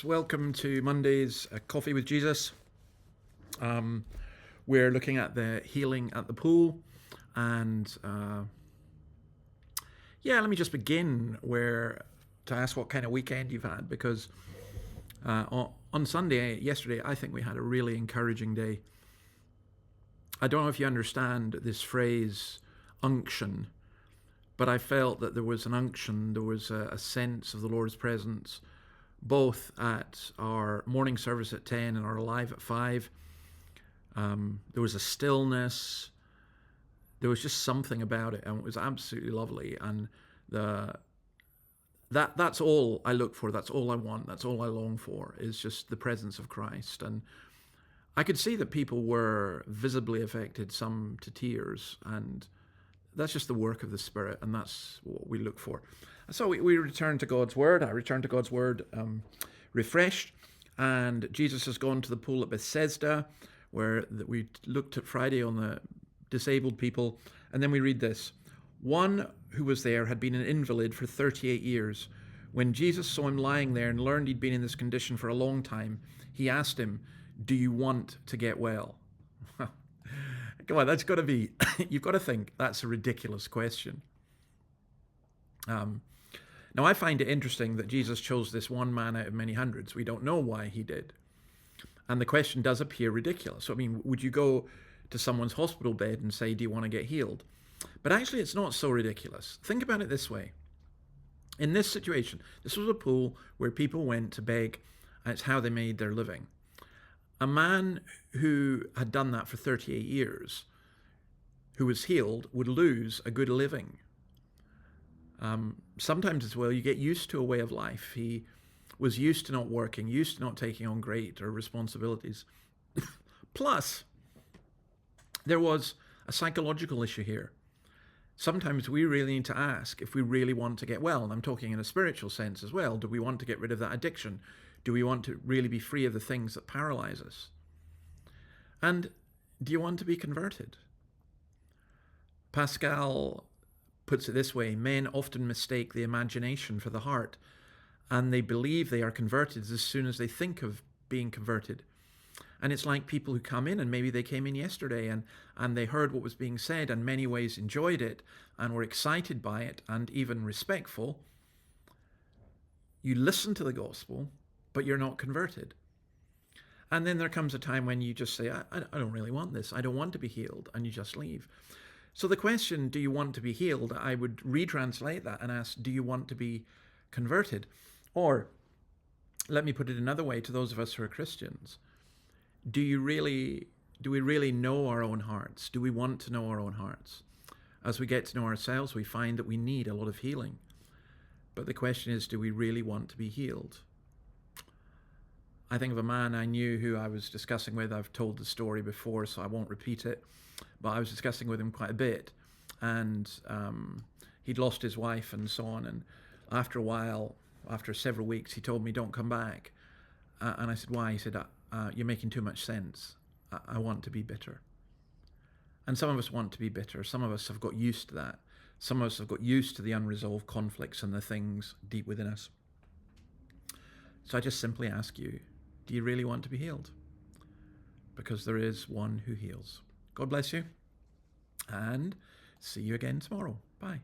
Yes, welcome to Monday's Coffee with Jesus. We're looking at the healing at the pool, and let me just begin to ask what kind of weekend you've had, because on Sunday, yesterday, I think we had a really encouraging day. I don't know if you understand this phrase, unction, but I felt that there was an unction, there was a sense of the Lord's presence, both at our morning service at 10 and our live at 5. There was a stillness. There was just something about it, and it was absolutely lovely. And that's all I look for. That's all I want. That's all I long for, is just the presence of Christ. And I could see that people were visibly affected, some to tears, and that's just the work of the Spirit, and that's what we look for. So we return to God's Word. I return to God's Word refreshed, and Jesus has gone to the pool at Bethesda, where we looked at Friday on the disabled people, and then we read this. One who was there had been an invalid for 38 years. When Jesus saw him lying there and learned he'd been in this condition for a long time, he asked him, "Do you want to get well?" Come on, that's got to be, you've got to think that's a ridiculous question. Now, I find it interesting that Jesus chose this one man out of many hundreds. We don't know why he did. And the question does appear ridiculous. So, I mean, would you go to someone's hospital bed and say, "Do you want to get healed?" But actually, it's not so ridiculous. Think about it this way. In this situation, this was a pool where people went to beg, and it's how they made their living. A man who had done that for 38 years, who was healed, would lose a good living. Sometimes as well, you get used to a way of life. He was used to not working, used to not taking on greater responsibilities. Plus, there was a psychological issue here. Sometimes we really need to ask if we really want to get well. And I'm talking in a spiritual sense as well. Do we want to get rid of that addiction? Do we want to really be free of the things that paralyze us? And do you want to be converted? Pascal puts it this way: men often mistake the imagination for the heart, and they believe they are converted as soon as they think of being converted. And it's like people who come in, and maybe they came in yesterday and they heard what was being said, and in many ways enjoyed it and were excited by it and even respectful. You listen to the gospel, but you're not converted. And then there comes a time when you just say, I don't really want this. I don't want to be healed. And you just leave. So the question, do you want to be healed? I would retranslate that and ask, do you want to be converted? Or let me put it another way to those of us who are Christians. Do we really know our own hearts? Do we want to know our own hearts? As we get to know ourselves, we find that we need a lot of healing. But the question is, do we really want to be healed? I think of a man I knew who I was discussing with. I've told the story before, so I won't repeat it. But I was discussing with him quite a bit. And he'd lost his wife and so on. And after a while, after several weeks, he told me, "Don't come back." And I said, "Why?" He said, "You're making too much sense. I want to be bitter." And some of us want to be bitter. Some of us have got used to that. Some of us have got used to the unresolved conflicts and the things deep within us. So I just simply ask you, do you really want to be healed? Because there is one who heals. God bless you, and see you again tomorrow. Bye.